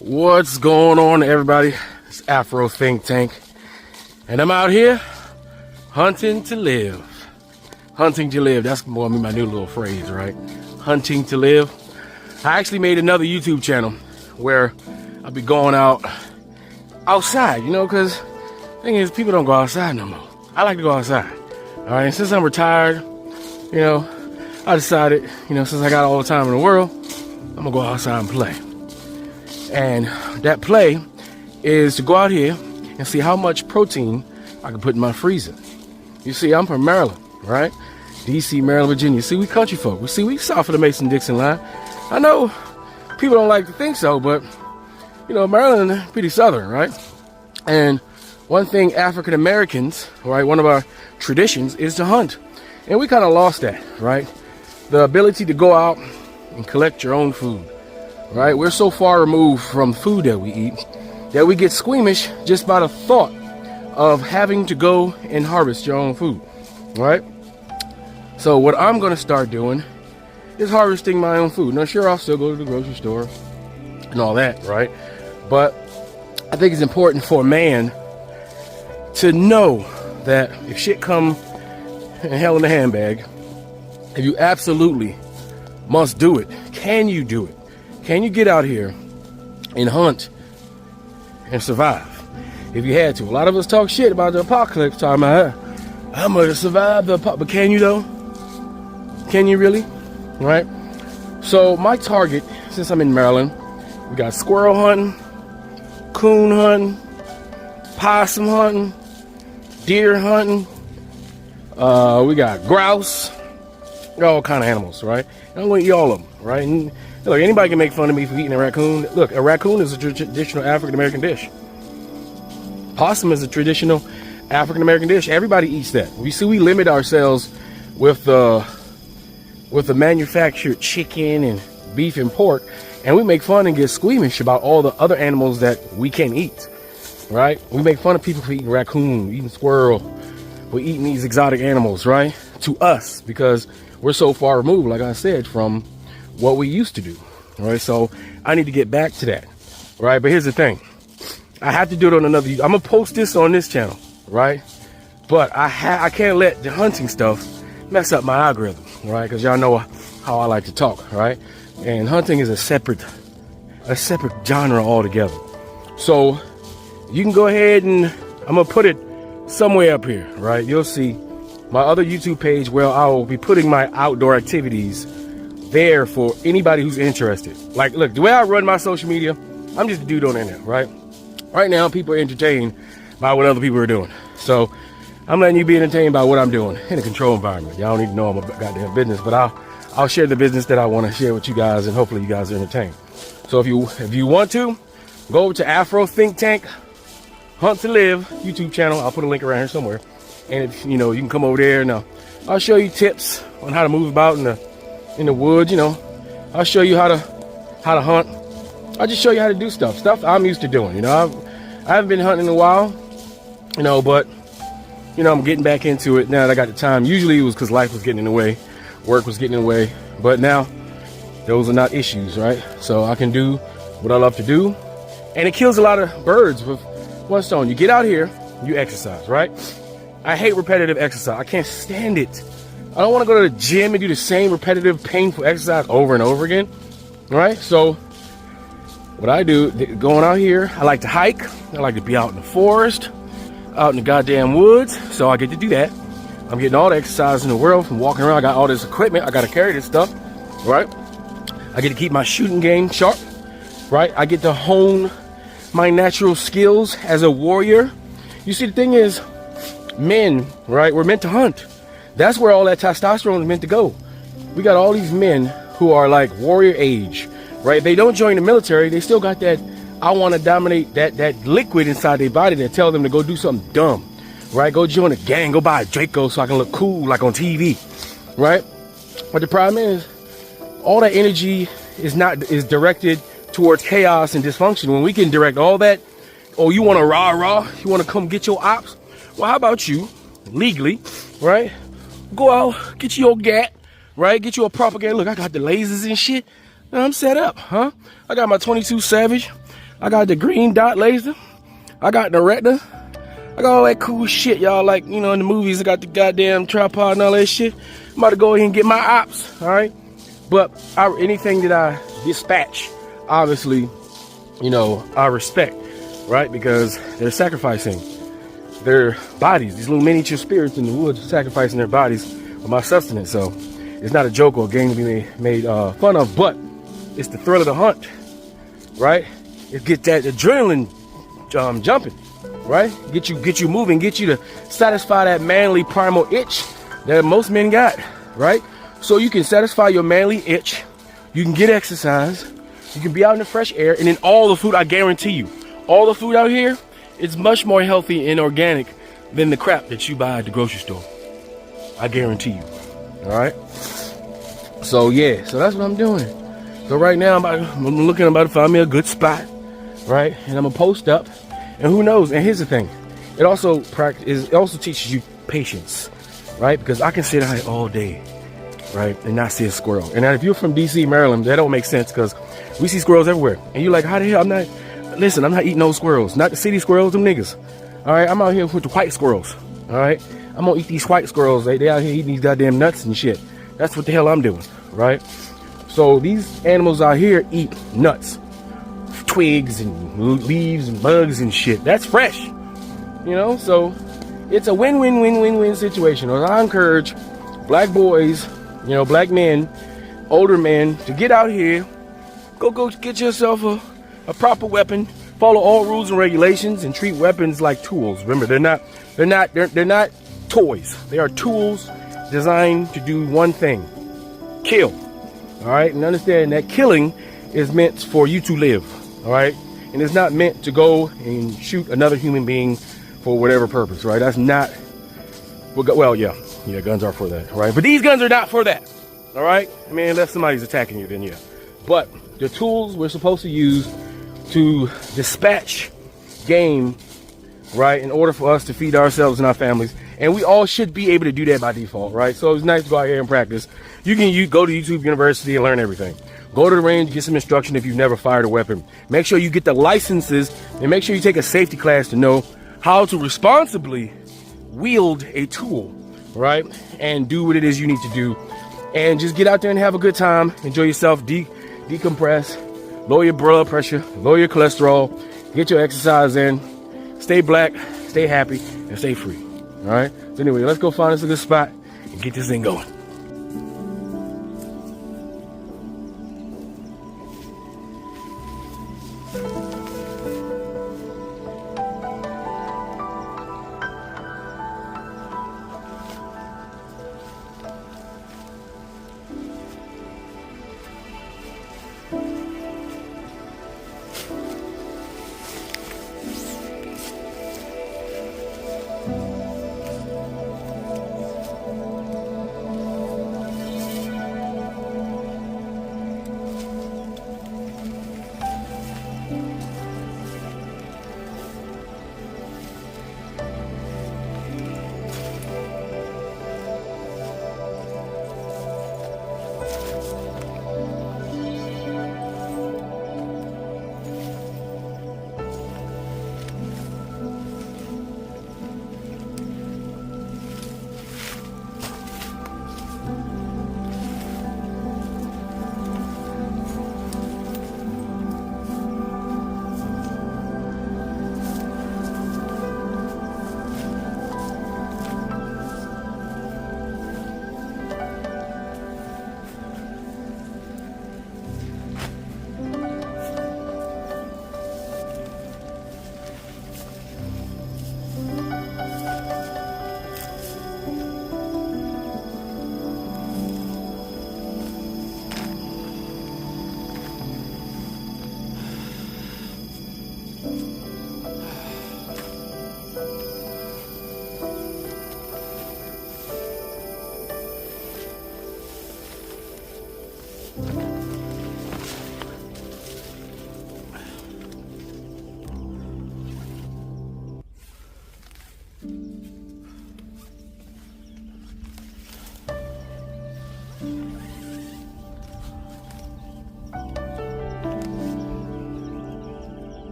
What's going on, everybody? It's Afro Think Tank, and I'm out here hunting to live. Hunting to live. That's more my new little phrase, right? Hunting to live. I actually made another YouTube channel where I'll be going outside, you know, because the thing is, people don't go outside no more. I like to go outside. All right, and since I'm retired, you know, I decided, you know, since I got all the time in the world, I'm gonna go outside and play. And that play is to go out here and see how much protein I can put in my freezer. You see, I'm from Maryland, right? DC, Maryland, Virginia. See, we country folk. We south of the Mason-Dixon line. I know people don't like to think so, but, you know, Maryland is pretty southern, right? And one thing African Americans, right, one of our traditions is to hunt. And we kind of lost that, right? The ability to go out and collect your own food. Right, we're so far removed from food that we eat that we get squeamish just by the thought of having to go and harvest your own food. Right, so what I'm going to start doing is harvesting my own food. Now, sure, I'll still go to the grocery store and all that, right? But I think it's important for a man to know that if shit come in hell in the handbag, if you absolutely must do it, can you do it? Can you get out here and hunt and survive if you had to? A lot of us talk shit about the apocalypse, talking about, I'm going to survive the apocalypse. But can you, though? Can you really? Right? So my target, since I'm in Maryland, we got squirrel hunting, coon hunting, possum hunting, deer hunting. We got grouse. All kind of animals, right? And I'm going to eat all of them, right? And look, anybody can make fun of me for eating a raccoon. Look, a raccoon is a traditional African-American dish. Possum is a traditional African-American dish. Everybody eats that. We limit ourselves with the manufactured chicken and beef and pork, and we make fun and get squeamish about all the other animals that we can't eat, right? We make fun of people for eating raccoon, eating squirrel, for eating these exotic animals, right? To us, because we're so far removed, like I said, from what we used to do. All right, so I need to get back to that, right? But here's the thing, I have to do it on another. I'm gonna post this on this channel, right? But I can't let the hunting stuff mess up my algorithm, right? Because y'all know how I like to talk, right? And hunting is a separate genre altogether. So you can go ahead and I'm gonna put it somewhere up here, right? You'll see my other YouTube page where I will be putting my outdoor activities there for anybody who's interested. Like, look, the way I run my social media, I'm just a dude on the internet, right? Right now, people are entertained by what other people are doing. So I'm letting you be entertained by what I'm doing in a controlled environment. Y'all don't need to know I'm a goddamn business, but I'll share the business that I want to share with you guys, and hopefully you guys are entertained. So if you want to, go over to Afro Think Tank Hunt to Live YouTube channel. I'll put a link around here somewhere. And if you know, you can come over there and I'll show you tips on how to move about in the woods. You know, I'll show you how to hunt. I'll just show you how to do stuff I'm used to doing. You know, I haven't been hunting in a while, you know, but you know, I'm getting back into it now that I got the time. Usually it was because life was getting in the way, work was getting in the way, but now those are not issues, right? So I can do what I love to do, and it kills a lot of birds with one stone. You get out here, you exercise, right? I hate repetitive exercise. I can't stand it. I don't want to go to the gym and do the same repetitive, painful exercise over and over again, right? So what I do, going out here, I like to hike. I like to be out in the forest, out in the goddamn woods. So I get to do that. I'm getting all the exercise in the world from walking around. I got all this equipment. I got to carry this stuff, right? I get to keep my shooting game sharp, right? I get to hone my natural skills as a warrior. You see, the thing is, men, right, we're meant to hunt. That's where all that testosterone is meant to go. We got all these men who are like warrior age, right? They don't join the military. They still got that I want to dominate, that liquid inside their body that tell them to go do something dumb, right? Go join a gang, go buy a Draco so I can look cool like on TV, right? But the problem is, all that energy is directed towards chaos and dysfunction, when we can direct all that. Oh, you want to rah, you want to come get your ops? Well, how about you, legally, right? Go out, get you your gat, right? Get you a propaganda. Look, I got the lasers and shit. I'm set up, huh? I got my 22 Savage. I got the green dot laser. I got the retina. I got all that cool shit, y'all. Like, you know, in the movies, I got the goddamn tripod and all that shit. I'm about to go ahead and get my ops, all right? But anything that I dispatch, obviously, you know, I respect, right? Because they're sacrificing their bodies. These little miniature spirits in the woods are sacrificing their bodies for my sustenance. So it's not a joke or a game to be made fun of, but it's the thrill of the hunt, right? It gets that adrenaline jumping, right? Get you moving, get you to satisfy that manly primal itch that most men got, right? So you can satisfy your manly itch, you can get exercise, you can be out in the fresh air, and then all the food, I guarantee you, all the food out here, it's much more healthy and organic than the crap that you buy at the grocery store. I guarantee you, all right? So yeah, so that's what I'm doing. So right now, I'm looking about to find me a good spot, right? And I'm gonna post up, and who knows? And here's the thing: it also teaches you patience, right? Because I can sit out here all day, right, and not see a squirrel. And if you're from DC, Maryland, that don't make sense because we see squirrels everywhere. And you're like, how the hell? I'm not eating no squirrels. Not the city squirrels, them niggas. All right, I'm out here with the white squirrels. All right, I'm gonna eat these white squirrels. They out here eating these goddamn nuts and shit. That's what the hell I'm doing, right? So these animals out here eat nuts, twigs and leaves and bugs and shit. That's fresh, you know? So it's a win-win-win-win-win situation. I encourage black boys, you know, black men, older men to get out here, go get yourself a proper weapon, follow all rules and regulations, and treat weapons like tools. Remember, they're not toys. They are tools designed to do one thing: kill. All right, and understand that killing is meant for you to live, all right? And it's not meant to go and shoot another human being for whatever purpose, right? That's not, well, yeah, guns are for that, all right? But these guns are not for that, all right? I mean, unless somebody's attacking you, then yeah. But the tools we're supposed to use to dispatch game, right, in order for us to feed ourselves and our families. And we all should be able to do that by default, right? So it's nice to go out here and practice. You go to YouTube University and learn everything. Go to the range, get some instruction if you've never fired a weapon. Make sure you get the licenses, and make sure you take a safety class to know how to responsibly wield a tool, right? And do what it is you need to do. And just get out there and have a good time. Enjoy yourself, decompress, lower your blood pressure, lower your cholesterol, get your exercise in, stay black, stay happy, and stay free. All right. So anyway, let's go find us a good spot and get this thing going.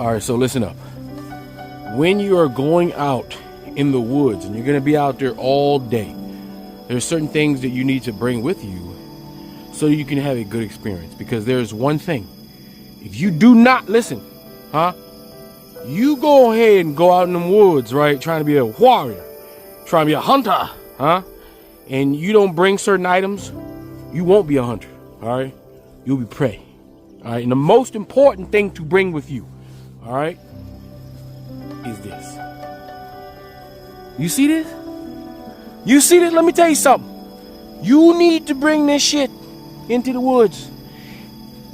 All right, so listen up. When you are going out in the woods and you're going to be out there all day, there's certain things that you need to bring with you so you can have a good experience. Because there's one thing. If you do not listen, you go ahead and go out in the woods, right, trying to be a warrior, trying to be a hunter, and you don't bring certain items, you won't be a hunter, all right? You'll be prey, all right? And the most important thing to bring with you, all right, is this. You see this? You see this? Let me tell you something. You need to bring this shit into the woods.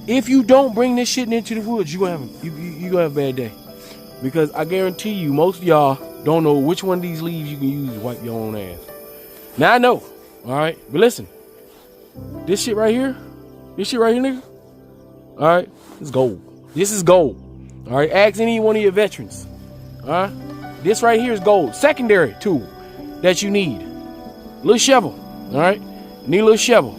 If you don't bring this shit into the woods, you're gonna have a bad day. Because I guarantee you, most of y'all don't know which one of these leaves you can use to wipe your own ass. Now I know, all right? But listen, this shit right here, nigga, all right, it's gold. This is gold, all right? Ask any one of your veterans, all right? This right here is gold. Secondary tool that you need. Little shovel, all right? You need a little shovel.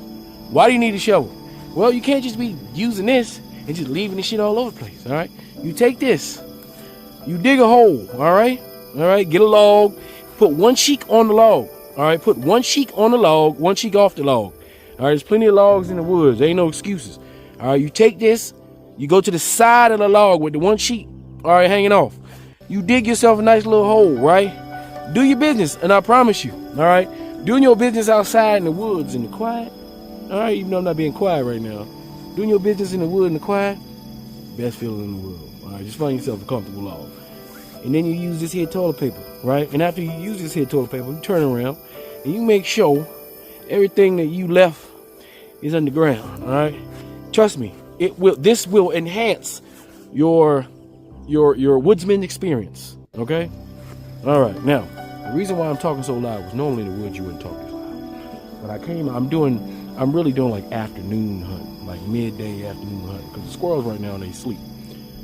Why do you need a shovel? Well, you can't just be using this and just leaving this shit all over the place, all right? You take this, you dig a hole, all right? All right, get a log, put one cheek on the log, all right? Put one cheek on the log, one cheek off the log. All right, there's plenty of logs in the woods. There ain't no excuses. All right, you take this, you go to the side of the log with the one cheek, all right, hanging off. You dig yourself a nice little hole, right? Do your business, and I promise you, all right? Doing your business outside in the woods in the quiet, all right, even though I'm not being quiet right now. Doing your business in the wood in the quiet, best feeling in the world. All right, just find yourself a comfortable log. And then you use this here toilet paper, right? And after you use this here toilet paper, you turn around and you make sure everything that you left is underground, all right? Trust me, this will enhance your woodsman experience, okay? All right, now, the reason why I'm talking so loud was normally in the woods you wouldn't talk this loud. But I came, I'm really doing like afternoon hunt, like midday afternoon hunt, because the squirrels right now, they sleep.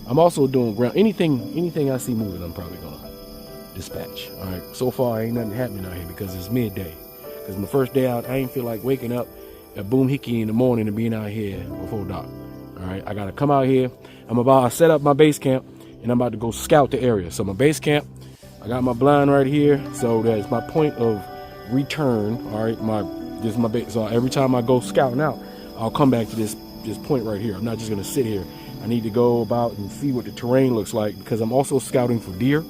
I'm also doing ground, anything I see moving, I'm probably gonna dispatch, all right? So far, ain't nothing happening out here because it's midday. Because my first day out, I ain't feel like waking up at boom hickey in the morning and being out here before dark, all right? I gotta come out here. I set up my base camp, and I'm about to go scout the area. So my base camp, I got my blind right here, so that's my point of return, all right? This is my base. So every time I go scouting out, I'll come back to this point right here. I'm not just gonna sit here. I need to go about and see what the terrain looks like, because I'm also scouting for deer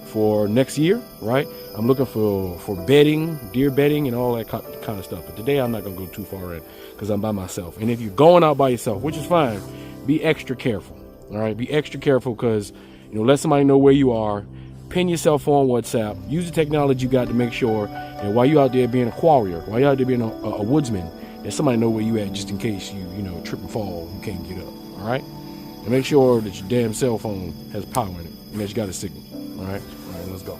for next year, right? I'm looking for bedding, deer bedding, and all that kind of stuff. But today I'm not gonna go too far in because I'm by myself. And if you're going out by yourself, which is fine, be extra careful. All right, be extra careful, because let somebody know where you are. Pin yourself on WhatsApp. Use the technology you got to make sure that while you out there being a warrior, while you out there being a woodsman, that somebody know where you at, just in case you trip and fall, you can't get up. All right, and make sure that your damn cell phone has power in it and that you got a signal. All right, let's go.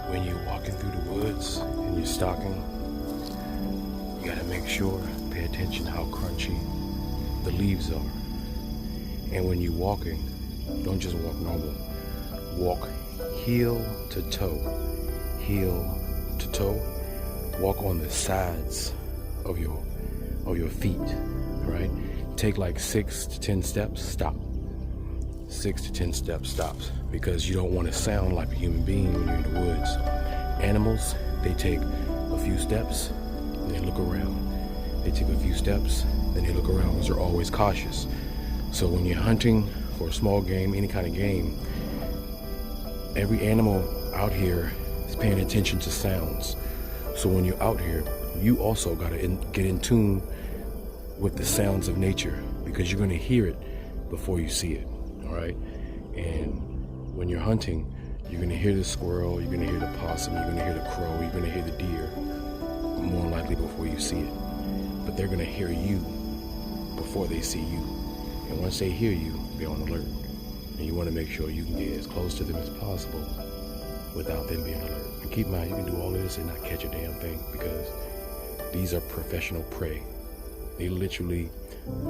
When you're walking through the woods and you're stalking, you gotta make sure, pay attention how crunchy the leaves are. And when you're walking, don't just walk normal. Walk heel to toe. Heel to toe. Walk on the sides of your feet, right? Take like 6 to 10 steps, stop. 6 to 10 steps, stops, because you don't want to sound like a human being when you're in the woods. Animals, they take a few steps and they look around. They take a few steps, then they look around, because they're always cautious. So when you're hunting for a small game, any kind of game, every animal out here is paying attention to sounds. So when you're out here, you also got to get in tune with the sounds of nature, because you're going to hear it before you see it. All right. And when you're hunting, you're going to hear the squirrel, you're going to hear the possum, you're going to hear the crow, you're going to hear the deer, more likely before you see it. But they're going to hear you before they see you. And once they hear you, they're on alert. And you want to make sure you can get as close to them as possible without them being alert. And keep in mind, you can do all of this and not catch a damn thing, because these are professional prey. They literally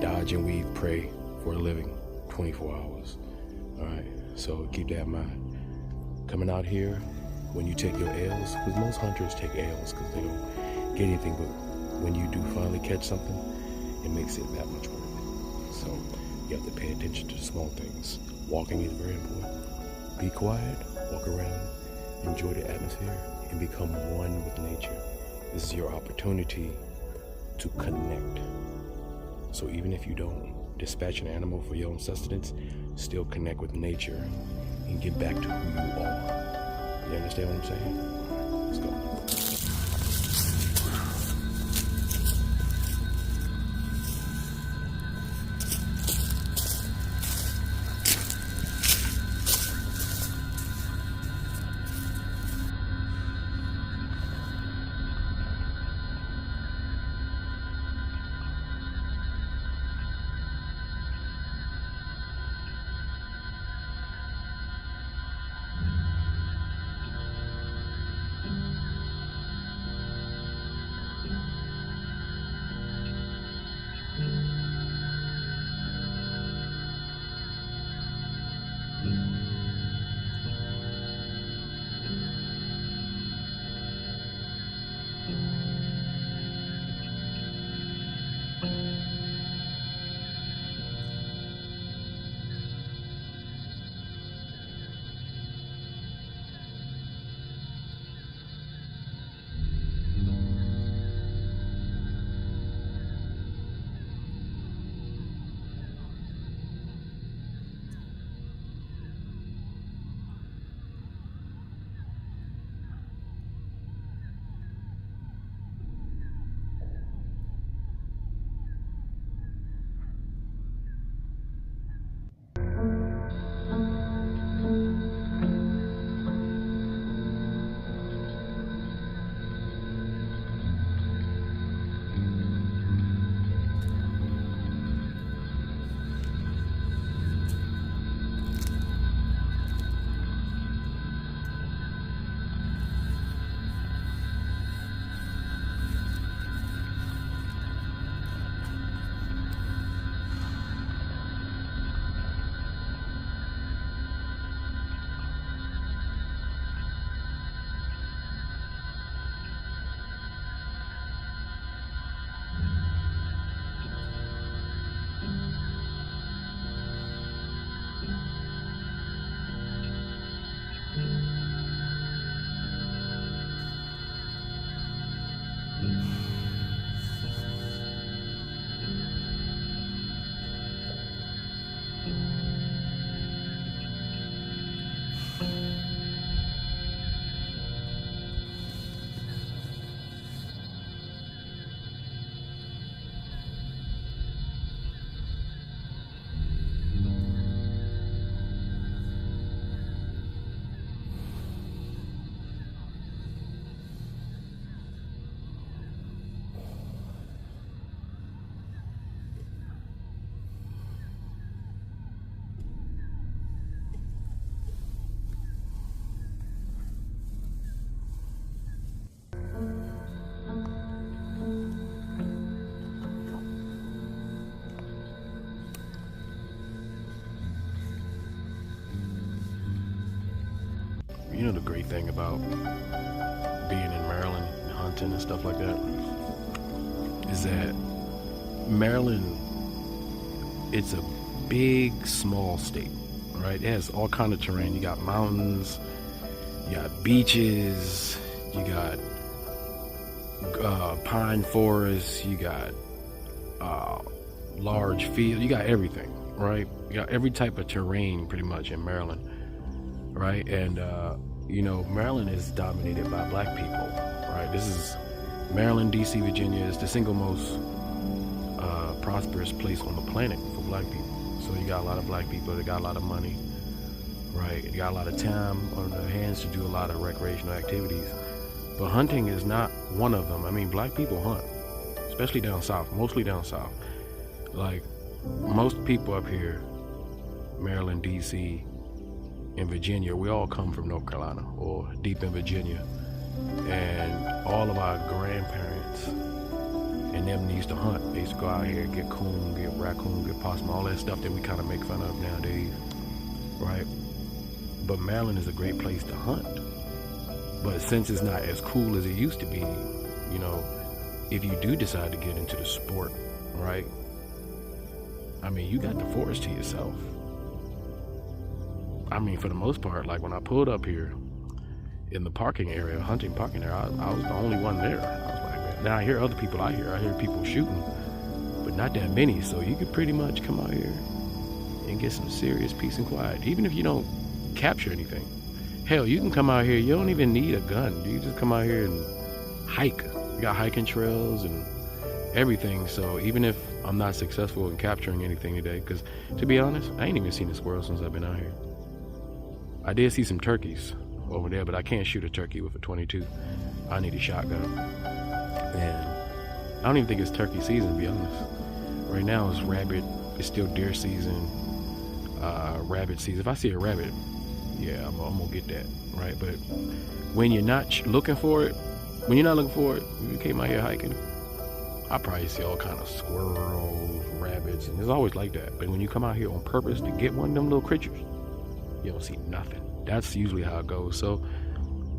dodge and weave prey for a living 24 hours. All right, so keep that in mind. Coming out here, when you take your L's, because most hunters take L's because they don't get anything, but when you do finally catch something, it makes it that much worth it. So you have to pay attention to the small things. Walking is very important. Be quiet, walk around, enjoy the atmosphere, and become one with nature. This is your opportunity to connect. So even if you don't dispatch an animal for your own sustenance, still connect with nature and get back to who you are. You understand what I'm saying? Let's go. You know the great thing about being in Maryland and hunting and stuff like that is that Maryland, it's a big, small state, right? It has all kind of terrain. You got mountains, you got beaches, you got pine forests, you got large fields, you got everything, right? You got every type of terrain pretty much in Maryland, right? And you know, Maryland is dominated by black people, right? This is Maryland, DC, Virginia is the single most prosperous place on the planet for black people. So you got a lot of black people that got a lot of money, right? You got a lot of time on their hands to do a lot of recreational activities. But hunting is not one of them. I mean, black people hunt, especially down south, mostly down south. Like, most people up here, Maryland, D.C., and Virginia, we all come from North Carolina or deep in Virginia. And all of our grandparents and them used to hunt. They used to go out here, get coon, get raccoon, get possum, all that stuff that we kind of make fun of nowadays, right? But Maryland is a great place to hunt. But since it's not as cool as it used to be, you know, if you do decide to get into the sport, right? I mean, you got the forest to yourself. I mean, for the most part, like when I pulled up here in the parking area, hunting parking area, I was the only one there. I was like, man, now I hear other people out here. I hear people shooting, but not that many. So you could pretty much come out here and get some serious peace and quiet, even if you don't capture anything. Hell, you can come out here, you don't even need a gun. You just come out here and hike. You got hiking trails and everything. So even if I'm not successful in capturing anything today, because to be honest, I ain't even seen a squirrel since I've been out here. I did see some turkeys over there, but I can't shoot a turkey with a 22. I need a shotgun. And I don't even think it's turkey season, to be honest. Right now it's rabbit, it's still deer season, rabbit season. If I see a rabbit, yeah, I'm gonna get that, right? But when you're not looking for it, you came out here hiking, I probably see all kind of squirrels, rabbits, and it's always like that. But when you come out here on purpose to get one of them little creatures, you don't see nothing. That's usually how it goes. So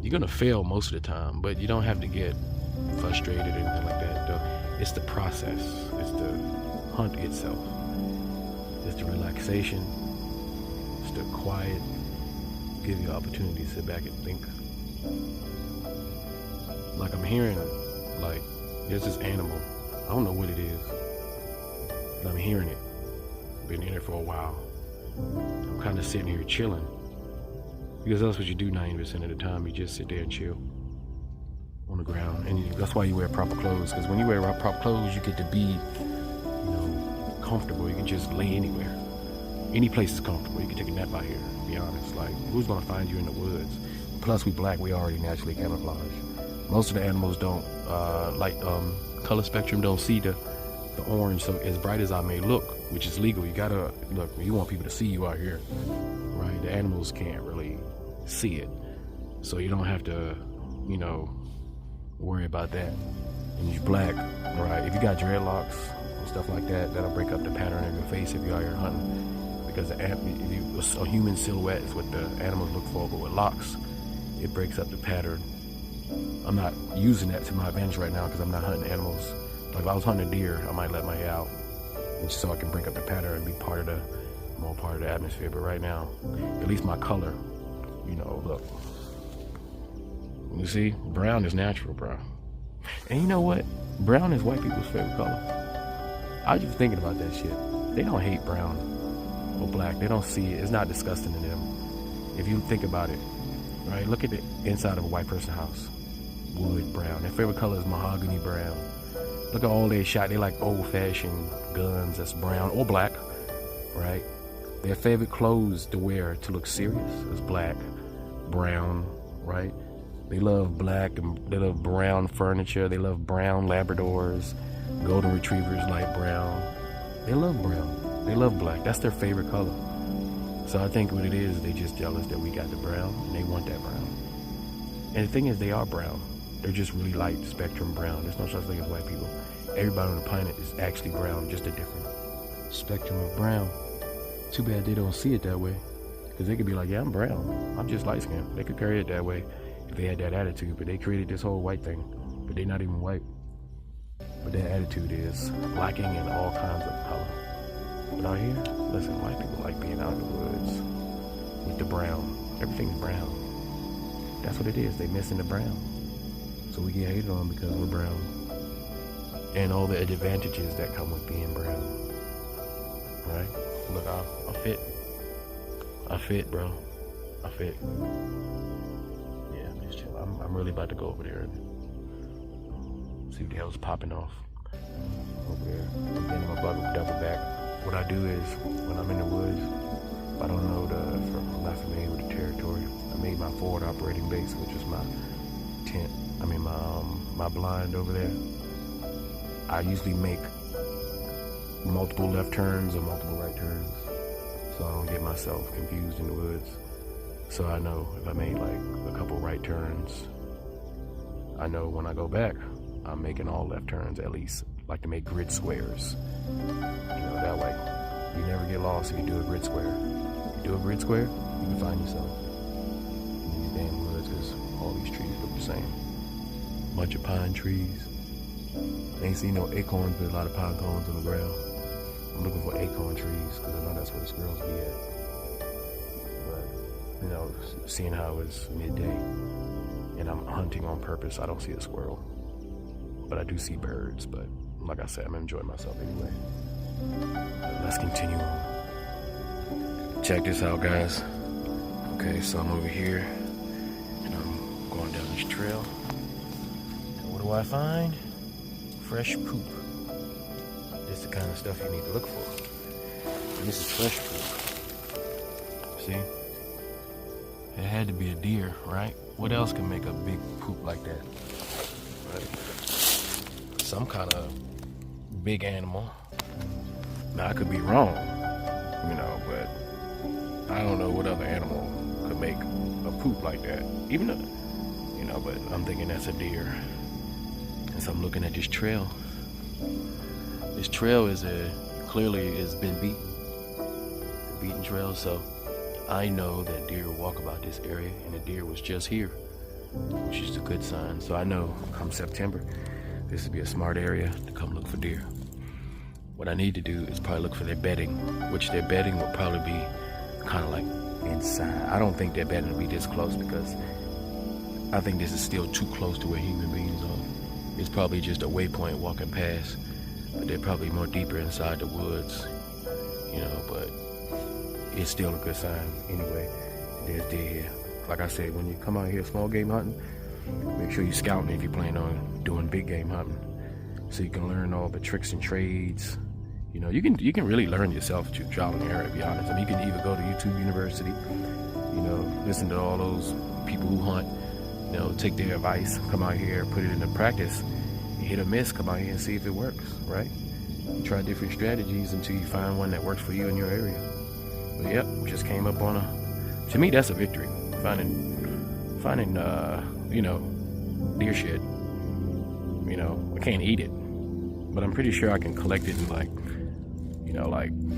you're gonna fail most of the time, but you don't have to get frustrated or anything like that. It's the process. It's the hunt itself. It's the relaxation. It's the quiet. Give you an opportunity to sit back and think. Like I'm hearing, like there's this animal. I don't know what it is, but I'm hearing it. Been in it for a while. I'm kind of sitting here chilling, because that's what you do 90% of the time. You just sit there and chill on the ground, and that's why you wear proper clothes. Because when you wear proper clothes, you get to be, you know, comfortable. You can just lay anywhere. Any place is comfortable. You can take a nap out here. To be honest, like who's gonna find you in the woods? Plus, we black. We already naturally camouflage. Most of the animals don't color spectrum don't see the orange. So as bright as I may look, which is legal, you gotta look. You want people to see you out here, right? The animals can't really see it, so you don't have to, you know, worry about that. And you're black, right? If you got dreadlocks and stuff like that, that'll break up the pattern of your face if you're out here hunting. Because a human silhouette is what the animals look for, but with locks, it breaks up the pattern. I'm not using that to my advantage right now because I'm not hunting animals. Like if I was hunting a deer, I might let my hair out, and so I can break up the pattern and be more part of the atmosphere. But right now, at least my color, you know, look. You see, brown is natural, bro. And you know what? Brown is white people's favorite color. I was just thinking about that shit. They don't hate brown or black. They don't see it. It's not disgusting to them. If you think about it, right? Look at the inside of a white person's house. Wood brown. Their favorite color is mahogany brown. Look at all they shot. They like old-fashioned guns that's brown or black, right? Their favorite clothes to wear to look serious is black, brown, right? They love black and they love brown furniture. They love brown Labradors, golden retrievers, light brown. They love brown. They love black. That's their favorite color. So I think what it is, they just jealous that we got the brown and they want that brown. And the thing is, they are brown. They're just really light spectrum brown. There's no such thing as white people. Everybody on the planet is actually brown, just a different spectrum of brown. Too bad they don't see it that way. Because they could be like, yeah, I'm brown. I'm just light skinned. They could carry it that way if they had that attitude. But they created this whole white thing. But they're not even white. But their attitude is lacking in all kinds of color. But out here, listen, white people like being out in the woods with the brown. Everything's brown. That's what it is. They missing the brown. So we get hated on because we're brown. And all the advantages that come with being brown. Right? Look, I fit. I fit, bro. I fit. Yeah, I'm just chilling. I'm really about to go over there and see what the hell's popping off over there. I'm getting my double back what I do is when I'm in the woods, if I don't know if I'm not familiar with the territory, I made my forward operating base, which is my tent. I mean my blind over there. I usually make multiple left turns or multiple right turns, so I don't get myself confused in the woods. So I know if I made like a couple right turns, I know when I go back, I'm making all left turns at least. Like to make grid squares. That way you never get lost if you do a grid square. You do a grid square, you can find yourself in these damn woods because all these trees look the same. Bunch of pine trees. Ain't seen no acorns, but a lot of pine cones on the ground. I'm looking for acorn trees because I know that's where the squirrels be at. But seeing how it's midday and I'm hunting on purpose, I don't see a squirrel. But I do see birds, but like I said, I'm enjoying myself anyway. Let's continue on. Check this out, guys. Okay, so I'm over here and I'm going down this trail. And what do I find? Fresh poop. This is the kind of stuff you need to look for. And this is fresh poop. See? It had to be a deer, right? What else can make a big poop like that? Right? Some kind of big animal. Now I could be wrong, but I don't know what other animal could make a poop like that. Even though, but I'm thinking that's a deer. And so I'm looking at this trail. This trail is clearly has been beaten. Beaten trail, so I know that deer walk about this area, and the deer was just here, which is a good sign. So I know come September, this would be a smart area to come look for deer. What I need to do is probably look for their bedding, which their bedding will probably be kind of like inside. I don't think their bedding will be this close because I think this is still too close to where human beings are. It's probably just a waypoint walking past, but they're probably more deeper inside the woods, but it's still a good sign anyway. There's deer here. Like I said, when you come out here small game hunting, make sure you're scouting if you plan on doing big game hunting, so you can learn all the tricks and trades. You can really learn yourself through trial and error, to be honest. I mean, you can either go to YouTube University, listen to all those people who hunt, take their advice, come out here, put it into practice, you hit or miss, come out here and see if it works, right? You try different strategies until you find one that works for you in your area. But yep, just came up on to me, that's a victory. Finding deer shit. I can't eat it, but I'm pretty sure I can collect it and like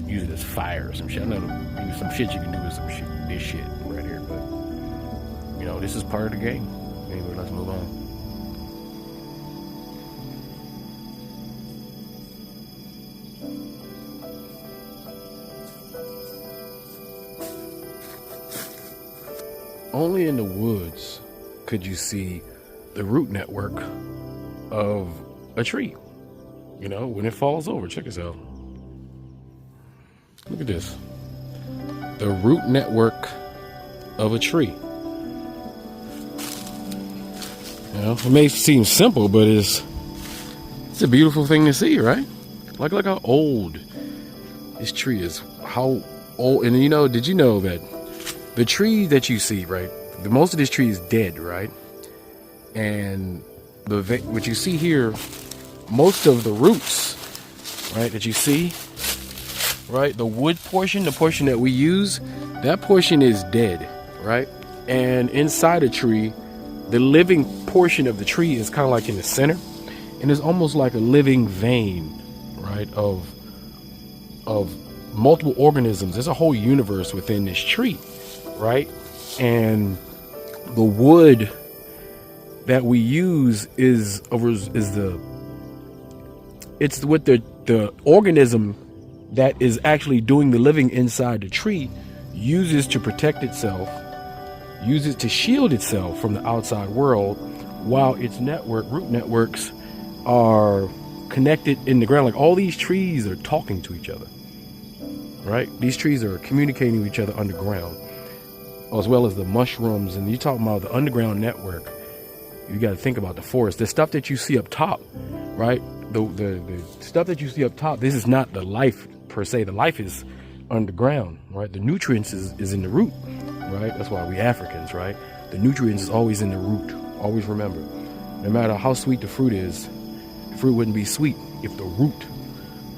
use it as fire or some shit. I know there's some shit you can do with this shit right here, but this is part of the game. Anyway, let's move on. Only in the woods could you see the root network of a tree. When it falls over, check this out. Look at this. The root network of a tree. It may seem simple, but it's a beautiful thing to see, right? Look how old this tree is. How old, and did you know that the tree that you see, right? Most of this tree is dead, right? And what you see here, most of the roots, right, that you see, right, the wood portion, the portion that we use, that portion is dead, right? And inside a tree, the living portion of the tree is kind of like in the center, and it's almost like a living vein, right, of multiple organisms. There's a whole universe within this tree, right? And the wood that we use is what the organism that is actually doing the living inside the tree uses to protect itself, uses to shield itself from the outside world, while its root networks are connected in the ground. Like all these trees are talking to each other, right? These trees are communicating with each other underground, as well as the mushrooms. And you're talking about the underground network. You got to think about the forest, the stuff that you see up top, right? The stuff that you see up top, this is not the life per se. The life is underground, right? The nutrients is in the root, right? That's why we Africans, right? The nutrients is always in the root. Always remember, no matter how sweet the fruit is, the fruit wouldn't be sweet if the root,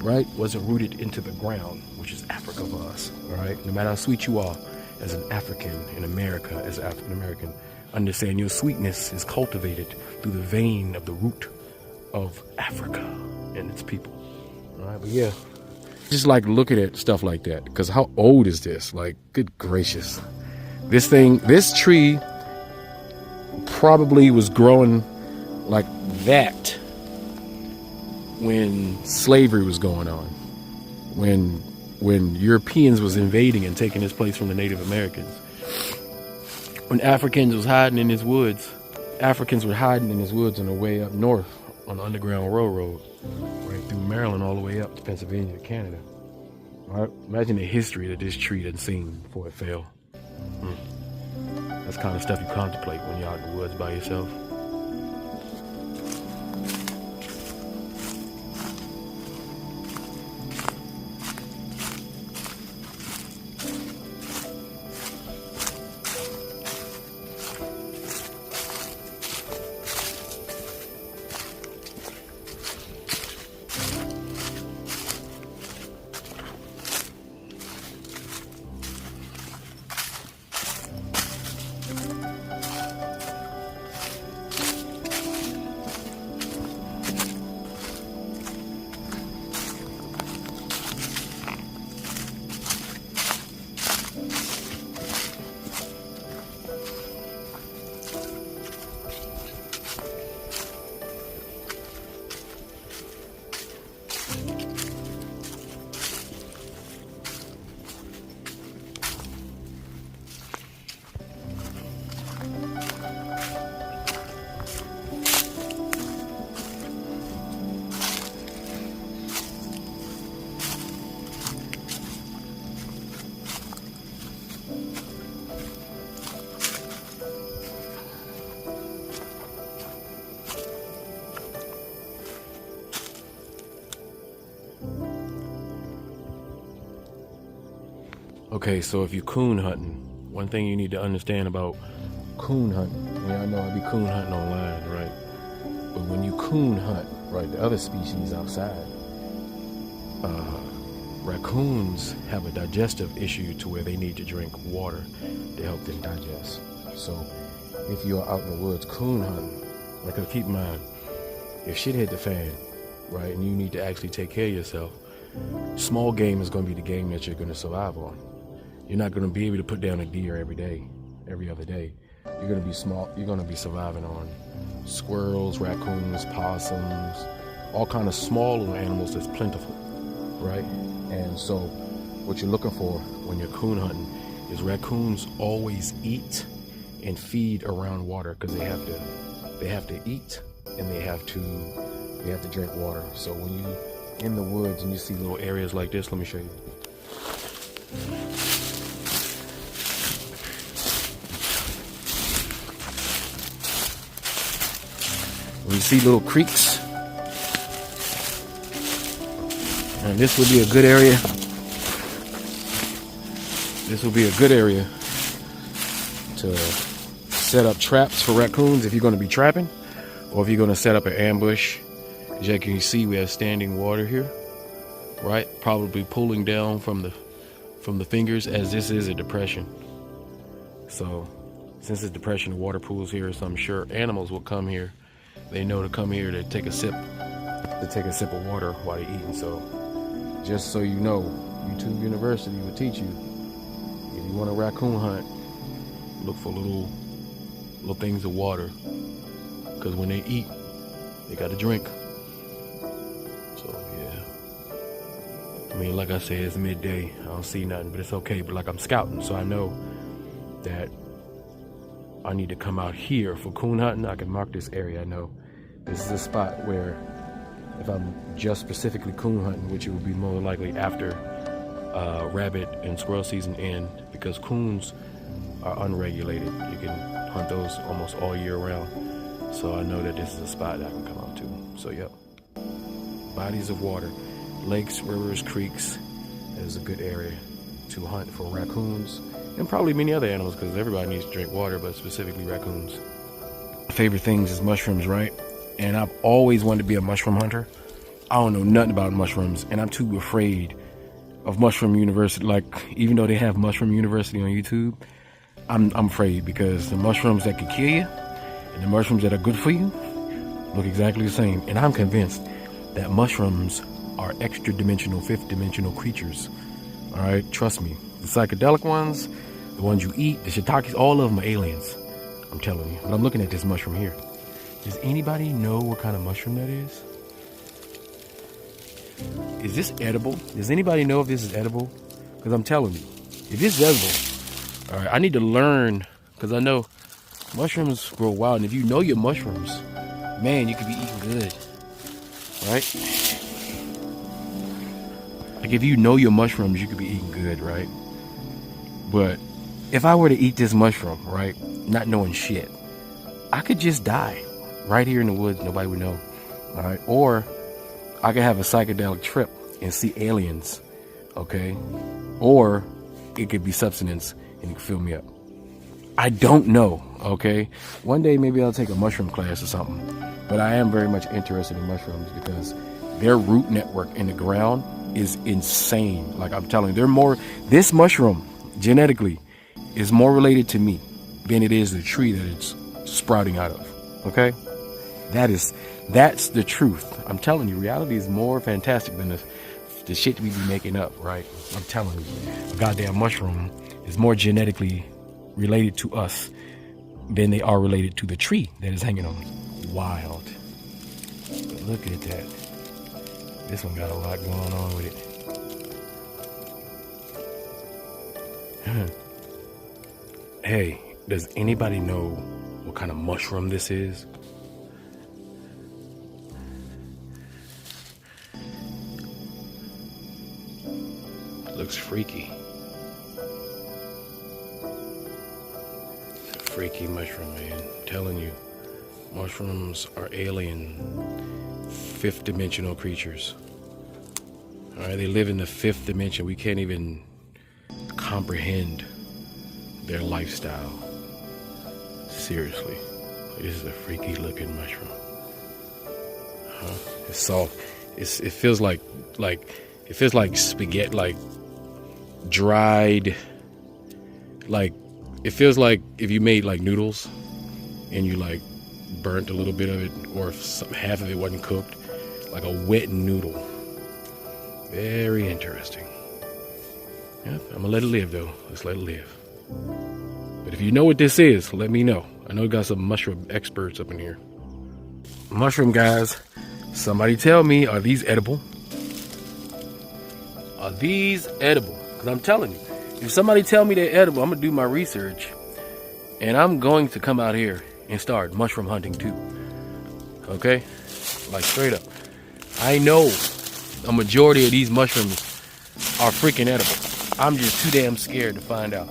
right, wasn't rooted into the ground, which is Africa for us, all right? No matter how sweet you are as an African in America, as an African American, understand your sweetness is cultivated through the vein of the root of Africa and its people, all right? But yeah, just like looking at stuff like that, because how old is this? Like, good gracious. This tree probably was growing like that when slavery was going on, when Europeans was invading and taking its place from the Native Americans, when Africans was hiding in his woods. Africans were hiding in his woods on the way up north on the Underground Railroad, right through Maryland all the way up to Pennsylvania to Canada. All right? Imagine the history that this tree had seen before it fell. That's the kind of stuff you contemplate when you're out in the woods by yourself. Okay, so if you're coon hunting, one thing you need to understand about coon hunting, and I know I be coon hunting online, right? But when you coon hunt, right, the other species outside, raccoons have a digestive issue to where they need to drink water to help them digest. So if you're out in the woods coon hunting, like, keep in mind, if shit hit the fan, right, and you need to actually take care of yourself, small game is going to be the game that you're going to survive on. You're not going to be able to put down a deer every day, every other day. You're going to be small. You're going to be surviving on squirrels, raccoons, possums, all kind of small little animals that's plentiful, right? And so what you're looking for when you're coon hunting is raccoons always eat and feed around water, because they have to eat and they have to drink water. So when you in the woods and you see little areas like this, let me show you. When you see little creeks, and this would be a good area. This will be a good area to set up traps for raccoons if you're going to be trapping, or if you're going to set up an ambush. As you can see, we have standing water here, right? Probably pulling down from the fingers, as this is a depression. So since it's depression, the water pools here, so I'm sure animals will come here. They know to come here to take a sip of water while they're eating. So just so you know, YouTube University will teach you, if you want a raccoon hunt, look for little things of water, because when they eat, they got to drink. So yeah, I mean, like I said, it's midday. I don't see nothing, but it's okay. But like, I'm scouting, so I know that I need to come out here for coon hunting. I can mark this area. I know this is a spot where, if I'm just specifically coon hunting, which it would be more likely after rabbit and squirrel season end, because coons are unregulated. You can hunt those almost all year round. So I know that this is a spot that I can come out to. So yep, bodies of water, lakes, rivers, creeks, is a good area to hunt for raccoons and probably many other animals, because everybody needs to drink water, but specifically raccoons. Favorite things is mushrooms, right? And I've always wanted to be a mushroom hunter. I don't know nothing about mushrooms, and I'm too afraid of Mushroom University. Like, even though they have Mushroom University on YouTube, I'm afraid, because the mushrooms that could kill you and the mushrooms that are good for you look exactly the same. And I'm convinced that mushrooms are extra dimensional, fifth dimensional creatures. All right, trust me. The psychedelic ones, the ones you eat, the shiitakes, all of them are aliens. I'm telling you. But I'm looking at this mushroom here. Does anybody know what kind of mushroom that is? Is this edible? Does anybody know if this is edible? Because I'm telling you, if this is edible, all right, I need to learn, because I know mushrooms grow wild. And if you know your mushrooms, man, you could be eating good, right? Like, if you know your mushrooms, you could be eating good, right? But if I were to eat this mushroom, right, not knowing shit, I could just die right here in the woods. Nobody would know, all right? Or I could have a psychedelic trip and see aliens, okay? Or it could be substance and it could fill me up. I don't know, okay? One day maybe I'll take a mushroom class or something. But I am very much interested in mushrooms because their root network in the ground is insane. Like, I'm telling you, they're more, this mushroom genetically is more related to me than it is the tree that it's sprouting out of, okay? That's the truth. I'm telling you, reality is more fantastic than the shit we be making up, right? I'm telling you, a goddamn mushroom is more genetically related to us than they are related to the tree that is hanging on. Wild. But look at that. This one got a lot going on with it. Hey, does anybody know what kind of mushroom this is? Looks freaky. It's a freaky mushroom, man. I'm telling you, mushrooms are alien, fifth dimensional creatures. All right, they live in the fifth dimension. We can't even comprehend their lifestyle. Seriously, this is a freaky looking mushroom. It's soft. It feels like it feels like spaghetti, like dried, like it feels like if you made like noodles and you like burnt a little bit of it, or if half of it wasn't cooked, like a wet noodle. Very interesting. Yeah, I'm gonna let it live though. Let's let it live. But if you know what this is, let me know. I know we got some mushroom experts up in here. Mushroom guys, somebody tell me, are these edible? Are these edible? Because I'm telling you, if somebody tell me they're edible, I'm gonna do my research and I'm going to come out here and start mushroom hunting too. Okay? Like, straight up. I know a majority of these mushrooms are freaking edible. I'm just too damn scared to find out.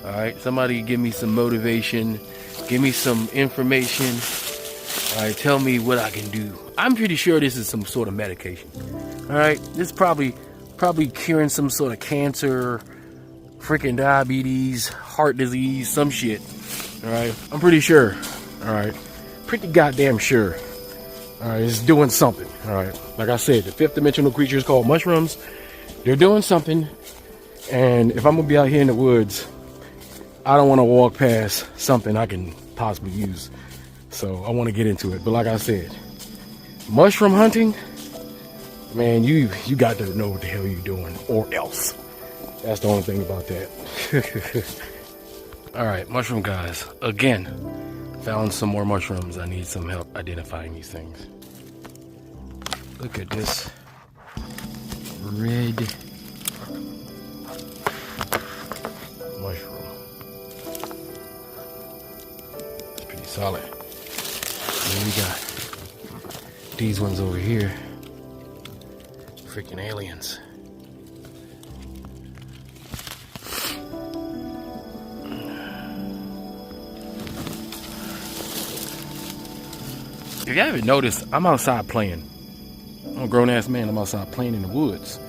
All right, somebody give me some motivation, give me some information. All right, tell me what I can do. I'm pretty sure this is some sort of medication. All right, this is probably curing some sort of cancer, freaking diabetes, heart disease, some shit. All right, I'm pretty sure. All right, pretty goddamn sure. All right, it's doing something. All right, like I said, the fifth dimensional creatures called mushrooms, they're doing something. And if I'm gonna be out here in the woods, I don't want to walk past something I can possibly use. So I want to get into it. But like I said, mushroom hunting, man, you got to know what the hell you're doing, or else. That's the only thing about that. All right, mushroom guys, again, found some more mushrooms. I need some help identifying these things. Look at this red mushroom. It's pretty solid. Then we got these ones over here. Freaking aliens. If you haven't noticed, I'm outside playing. I'm a grown ass man. I'm outside playing in the woods,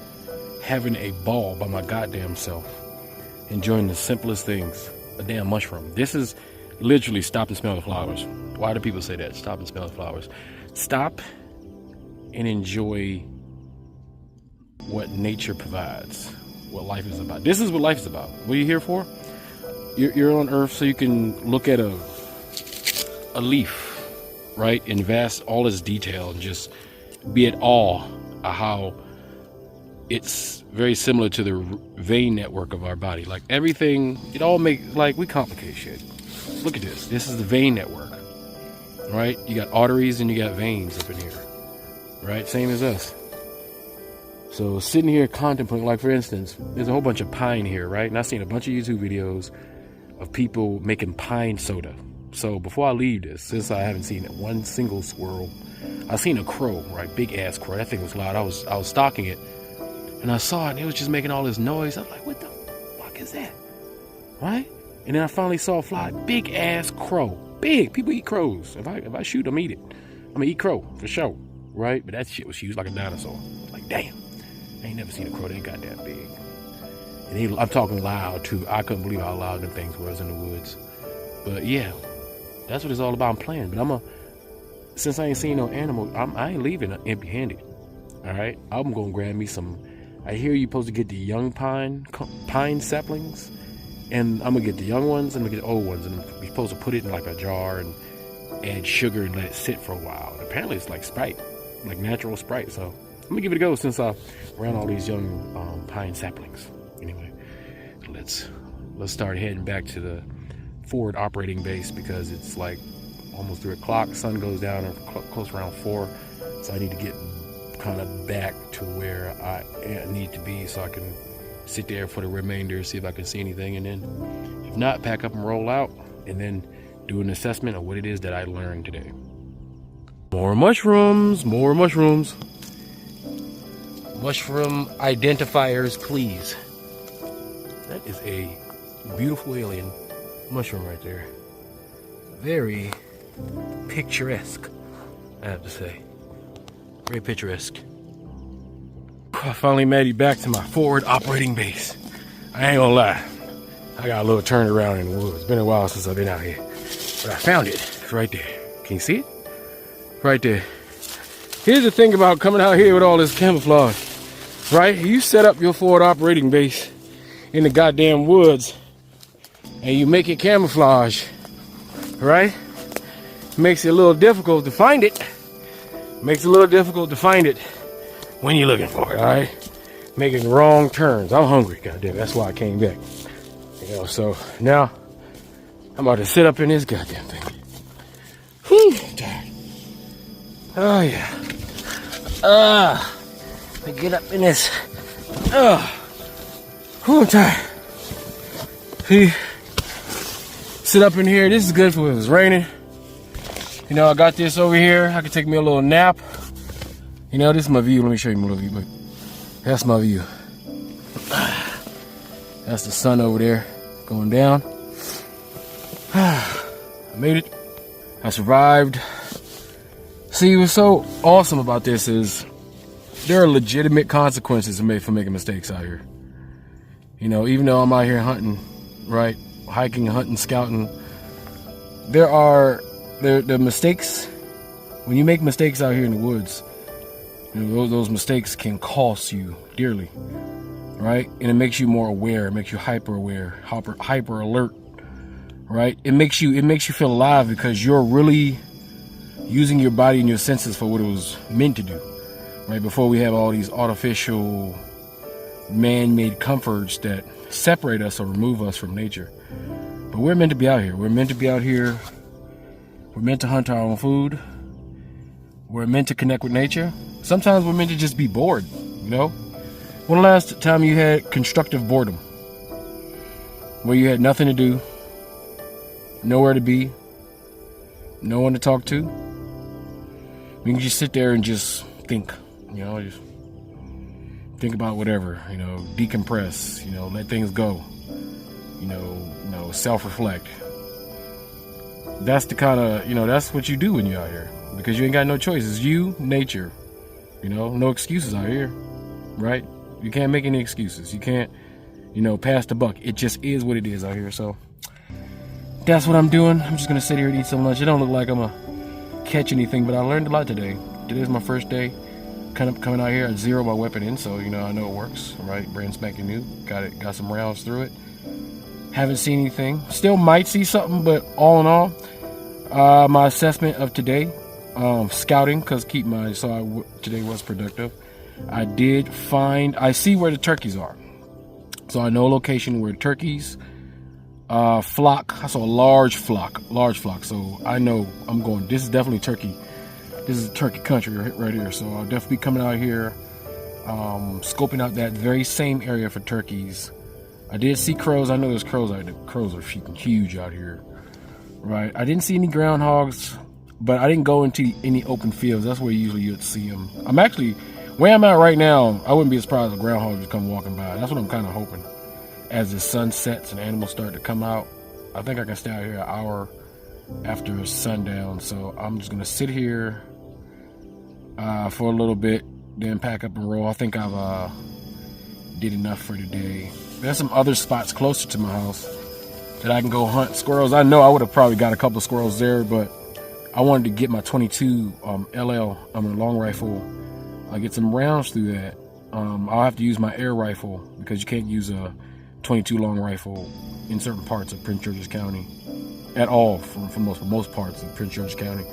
having a ball by my goddamn self, enjoying the simplest things. A damn mushroom. This is literally stop and smell the flowers. Why do people say that? Stop and smell the flowers. Stop and enjoy what nature provides, what life is about. This is what life is about. What are you here for? You're on Earth so you can look at a leaf, right, in vast all its detail, and just be at awe of how it's very similar to the vein network of our body. Like everything, it all makes, like, we complicate shit. Look at this. This is the vein network, right? You got arteries and you got veins up in here, right? Same as us. So sitting here contemplating, like for instance, there's a whole bunch of pine here, right? And I've seen a bunch of YouTube videos of people making pine soda. So before I leave this, since I haven't seen one single squirrel, I seen a crow, right? Big ass crow. That thing was loud. I was stalking it, and I saw it, and it was just making all this noise. I was like, what the fuck is that? Right? And then I finally saw a fly. Big ass crow. Big. People eat crows. If I shoot them, eat it. I'm gonna eat crow for sure, right? But that shit was huge like a dinosaur. Like, damn. I ain't never seen a crow that goddamn big. And I'm talking loud too. I couldn't believe how loud them things was in the woods. But yeah, that's what it's all about. I'm playing, but since I ain't seen no animal, I ain't leaving empty-handed. All right, I'm gonna grab me some. I hear you're supposed to get the young pine saplings, and I'm gonna get the young ones and I'm gonna get the old ones, and you're supposed to put it in like a jar and add sugar and let it sit for a while. And apparently, it's like Sprite, like natural Sprite. So I'm gonna give it a go since I ran all these young pine saplings. Anyway, let's start heading back to the forward operating base because it's like almost 3 o'clock. Sun goes down close around 4, so I need to get kind of back to where I need to be so I can sit there for the remainder, see if I can see anything, and then if not, pack up and roll out, and then do an assessment of what it is that I learned today. More mushrooms, more mushrooms. Mushroom identifiers, please. That is a beautiful alien mushroom right there. Very picturesque, I have to say. Very picturesque. I finally made it back to my forward operating base. I ain't gonna lie, I got a little turned around in the woods. It's been a while since I've been out here, but I found it. It's right there. Can you see it? Right there. Here's the thing about coming out here with all this camouflage, right? You set up your forward operating base in the goddamn woods and you make it camouflage, right? Makes it a little difficult to find it. Makes it a little difficult to find it when you're looking for it, all right? Making wrong turns. I'm hungry, goddamn. That's why I came back. You know, so now I'm about to sit up in this goddamn thing. Whew, I'm tired. Oh yeah. Let me get up in this. Whew, I'm tired. See, sit up in here. This is good for when it's raining. You know, I got this over here. I can take me a little nap. You know, this is my view. Let me show you my little view. That's my view. That's the sun over there going down. I made it. I survived. See, what's so awesome about this is there are legitimate consequences for making mistakes out here. You know, even though I'm out here hunting, right? Hiking, hunting, scouting. The mistakes, when you make mistakes out here in the woods, you know, those mistakes can cost you dearly, right? And it makes you more aware, it makes you hyper aware, hyper alert, right? It makes you feel alive because you're really using your body and your senses for what it was meant to do, right? Before we have all these artificial man-made comforts that separate us or remove us from nature. But we're meant to be out here. We're meant to be out here. We're meant to hunt our own food. We're meant to connect with nature. Sometimes we're meant to just be bored, you know? When the last time you had constructive boredom? Where you had nothing to do, nowhere to be, no one to talk to? You can just sit there and just think, you know, just think about whatever, you know, decompress, you know, let things go, you know, self-reflect. That's the kind of, you know, that's what you do when you're out here, because you ain't got no choice. It's you, nature, you know, no excuses out here, right? You can't make any excuses. You can't, you know, pass the buck. It just is what it is out here. So that's what I'm doing. I'm just gonna sit here and eat some lunch. It don't look like I'm gonna catch anything, but I learned a lot today. Today's my first day kind of coming out here. I zero my weapon in, so you know I know it works. Right, brand spanking new. Got some rounds through it. Haven't seen anything. Still might see something, but all in all, my assessment of today, scouting, because today was productive. I see where the turkeys are. So I know a location where turkeys flock. I saw a large flock. So I know I'm going, this is definitely turkey. This is turkey country right here. So I'll definitely be coming out here, scoping out that very same area for turkeys. I did see crows. I know there's crows out there. Crows are freaking huge out here. Right. I didn't see any groundhogs, but I didn't go into any open fields. That's where usually you'd see them. I'm actually, where I'm at right now, I wouldn't be surprised if groundhogs would come walking by. That's what I'm kind of hoping. As the sun sets and animals start to come out, I think I can stay out here an hour after sundown. So I'm just going to sit here for a little bit, then pack up and roll. I think I've did enough for today. There's some other spots closer to my house that I can go hunt squirrels. I know I would have probably got a couple of squirrels there, but I wanted to get my 22 LL, long rifle. I'll get some rounds through that. I'll have to use my air rifle because you can't use a 22 long rifle in certain parts of Prince George's County at all, for most parts of Prince George's County.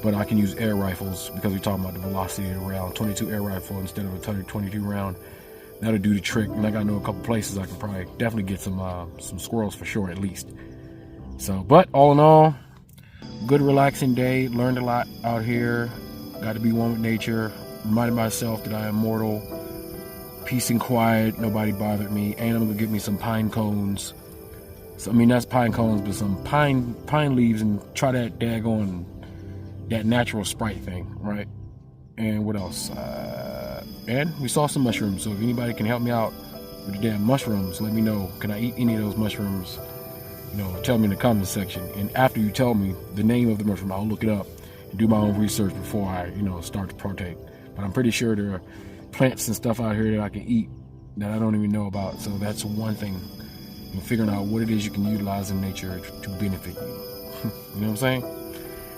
But I can use air rifles because we're talking about the velocity of the round. 22 air rifle instead of a 22 round. That'll do the trick. And I got to know a couple places I can probably definitely get some squirrels for sure, at least. So, but all in all, good relaxing day. Learned a lot out here. Got to be one with nature. Reminded myself that I am mortal. Peace and quiet. Nobody bothered me. And I'm gonna get me some pine cones. So I mean that's pine cones, but some pine leaves, and try that that natural Sprite thing, right? And what else? And we saw some mushrooms. So if anybody can help me out with the damn mushrooms, let me know. Can I eat any of those mushrooms? You know, tell me in the comments section. And after you tell me the name of the mushroom, I'll look it up and do my own research before I, start to partake. But I'm pretty sure there are plants and stuff out here that I can eat that I don't even know about. So that's one thing. Figuring out what it is you can utilize in nature to benefit you. You know what I'm saying?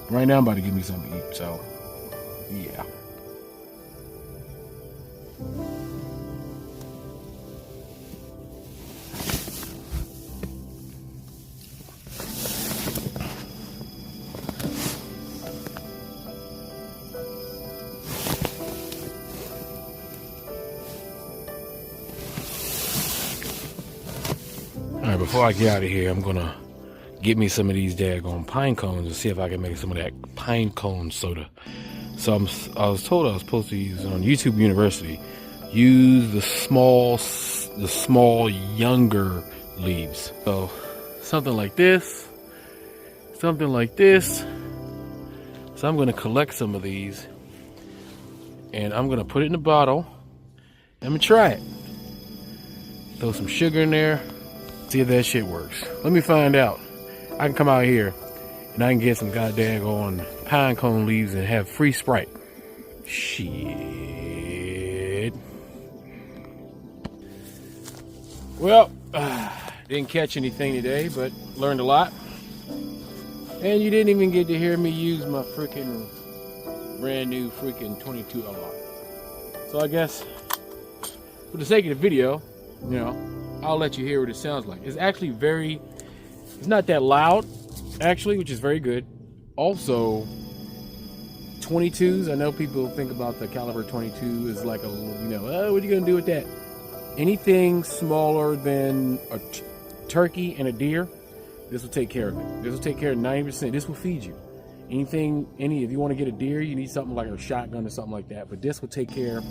Right now I'm about to give me something to eat. So, yeah. Alright, before I get out of here, I'm gonna get me some of these daggone pine cones and see if I can make some of that pine cone soda. So I was told I was supposed to use on YouTube University, use the small younger leaves. So something like this. So I'm gonna collect some of these and I'm gonna put it in a bottle. I'm gonna try it. Throw some sugar in there. See if that shit works. Let me find out. I can come out here and I can get some goddamn on pine cone leaves and have free Sprite. Shit. Well, didn't catch anything today, but learned a lot. And you didn't even get to hear me use my freaking brand new freaking 22 LR. So I guess for the sake of the video, I'll let you hear what it sounds like. It's actually it's not that loud, actually, which is very good. Also, 22s, I know people think about the caliber 22 as like what are you gonna do with that? Anything smaller than a turkey and a deer, this will take care of it. This will take care of 90%. This will feed you. If you want to get a deer, you need something like a shotgun or something like that. But this will take care of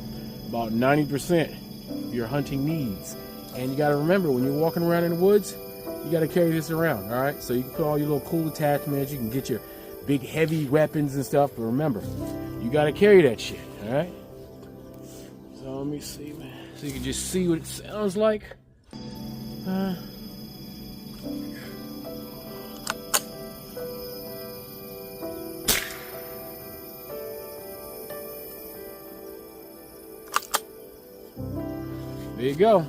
about 90% of your hunting needs. And you got to remember, when you're walking around in the woods, you got to carry this around, all right? So you can put all your little cool attachments. You can get your big, heavy weapons and stuff. But remember, you got to carry that shit, all right? So let me see, man. So you can just see what it sounds like. you go.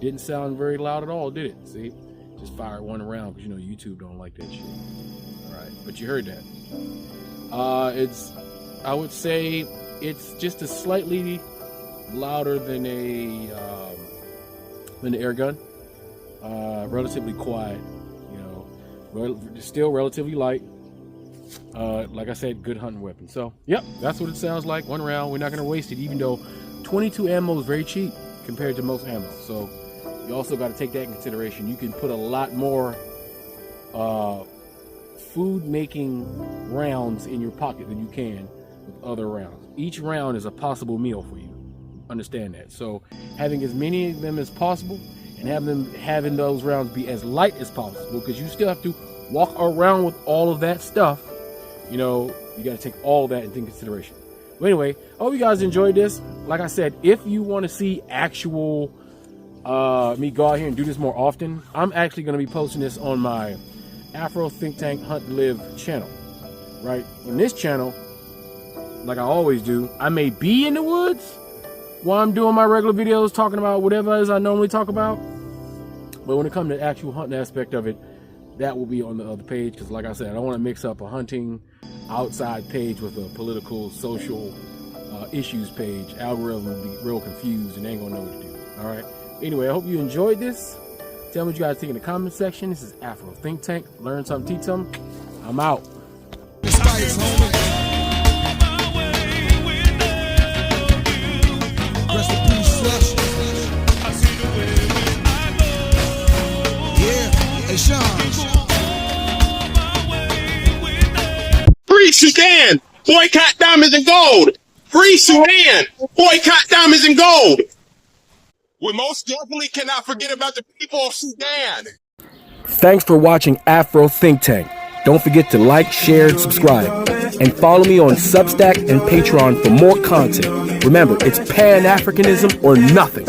Didn't sound very loud at all, did it? See? Just fired one round because you know YouTube don't like that shit. Alright, but you heard that. I would say it's just a slightly louder than the air gun. Relatively quiet, you know, still relatively light. Like I said, good hunting weapon. So, yep, that's what it sounds like. One round. We're not going to waste it, even though 22 ammo is very cheap compared to most ammo. So, you also got to take that in consideration. You can put a lot more food-making rounds in your pocket than you can with other rounds. Each round is a possible meal for you. Understand that. So, having as many of them as possible and having those rounds be as light as possible, because you still have to walk around with all of that stuff. You know, you got to take all that into consideration. But anyway, I hope you guys enjoyed this. Like I said, if you want to see actual me go out here and do this more often, I'm actually going to be posting this on my Afro Think Tank Hunt and Live channel. Right? On this channel, like I always do, I may be in the woods while I'm doing my regular videos talking about whatever it is I normally talk about. But when it comes to the actual hunting aspect of it, that will be on the other page, because like I said, I don't want to mix up a hunting outside page with a political, social issues page. Algorithm will be real confused and they ain't gonna know what to do. All right. Anyway, I hope you enjoyed this. Tell me what you guys think in the comment section. This is Afro Think Tank. Learn something, teach something. I'm out. Free Sudan! Boycott diamonds and gold! Free Sudan! Boycott diamonds and gold! We most definitely cannot forget about the people of Sudan! Thanks for watching Afro Think Tank. Don't forget to like, share, and subscribe. And follow me on Substack and Patreon for more content. Remember, it's Pan-Africanism or nothing.